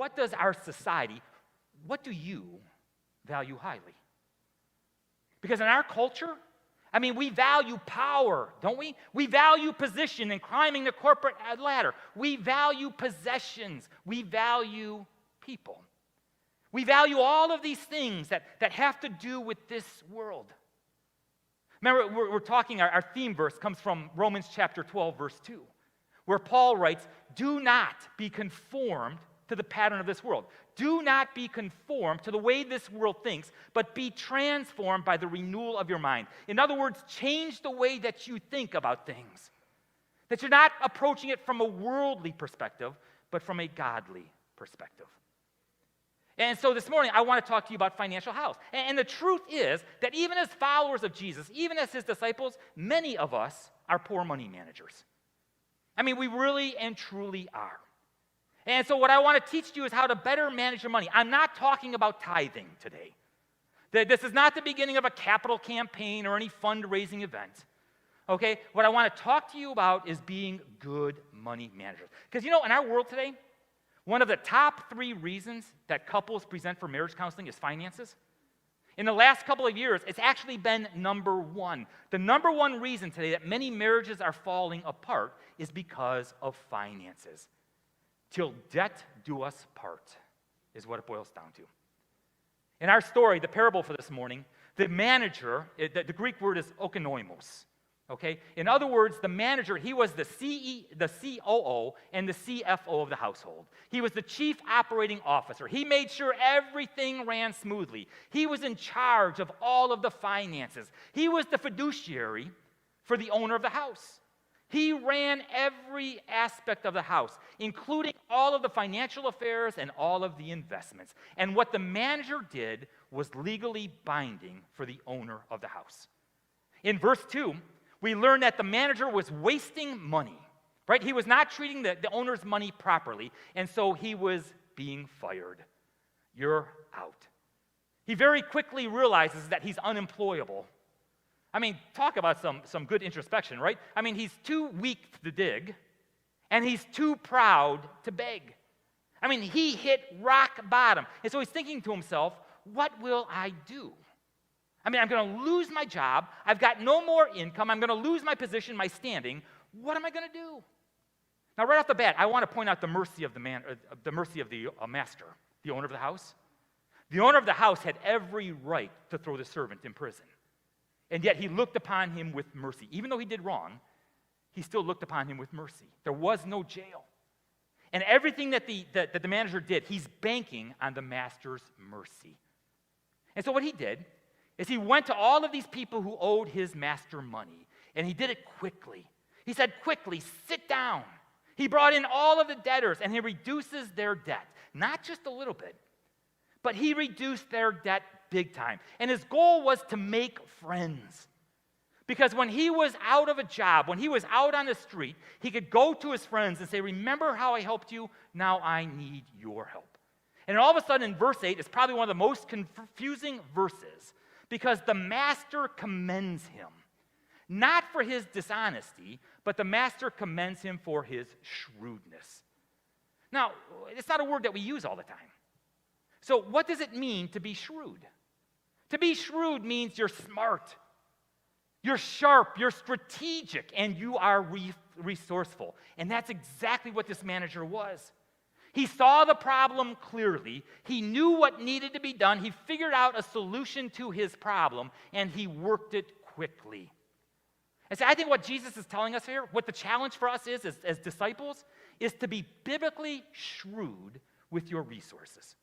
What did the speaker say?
what does our society, what do you value highly? Because in our culture, we value power, don't we? We value position and climbing the corporate ladder. We value possessions. We value people. We value all of these things that have to do with this world. Remember, we're talking, our theme verse comes from Romans chapter 12, verse 2, where Paul writes, do not be conformed to the pattern of this world. Do not be conformed to the way this world thinks, but be transformed by the renewal of your mind. In other words, change the way that you think about things. That you're not approaching it from a worldly perspective, but from a godly perspective. And so this morning, I want to talk to you about financial house. And the truth is that even as followers of Jesus, even as his disciples, many of us are poor money managers. We really and truly are. And so what I want to teach you is how to better manage your money. I'm not talking about tithing today. This is not the beginning of a capital campaign or any fundraising event. Okay? What I want to talk to you about is being good money managers. Because in our world today, one of the top 3 reasons that couples present for marriage counseling is finances. In the last couple of years, it's actually been number 1. The number 1 reason today that many marriages are falling apart is because of finances. Till death do us part is what it boils down to. In our story, the parable for this morning, the manager, the Greek word is oikonomos. Okay? In other words, the manager, he was the COO and the CFO of the household. He was the chief operating officer. He made sure everything ran smoothly. He was in charge of all of the finances. He was the fiduciary for the owner of the house. He ran every aspect of the house, including all of the financial affairs and all of the investments. And what the manager did was legally binding for the owner of the house. In verse 2, we learn that the manager was wasting money, right? He was not treating the owner's money properly, and so he was being fired. You're out. He very quickly realizes that he's unemployable. Talk about some good introspection, right? He's too weak to dig, and he's too proud to beg. He hit rock bottom. And so he's thinking to himself, what will I do? I'm going to lose my job. I've got no more income. I'm going to lose my position, my standing. What am I going to do? Now, right off the bat, I want to point out the mercy of the master, the owner of the house. The owner of the house had every right to throw the servant in prison. And yet he looked upon him with mercy. Even though he did wrong, he still looked upon him with mercy. There was no jail. And everything that the manager did, he's banking on the master's mercy. And so what he did is he went to all of these people who owed his master money, and he did it quickly. He said, quickly, sit down. He brought in all of the debtors, and he reduces their debt. Not just a little bit, but he reduced their debt big time. And his goal was to make friends. Because when he was out of a job, when he was out on the street, he could go to his friends and say, remember how I helped you? Now I need your help. And all of a sudden in verse 8, it's probably one of the most confusing verses because the master commends him. Not for his dishonesty, but the master commends him for his shrewdness. Now, it's not a word that we use all the time. So what does it mean to be shrewd? To be shrewd means you're smart, you're sharp, you're strategic, and you are resourceful. And that's exactly what this manager was. He saw the problem clearly. He knew what needed to be done. He figured out a solution to his problem, and he worked it quickly. And so I think what Jesus is telling us here, what the challenge for us is as disciples, is to be biblically shrewd with your resources.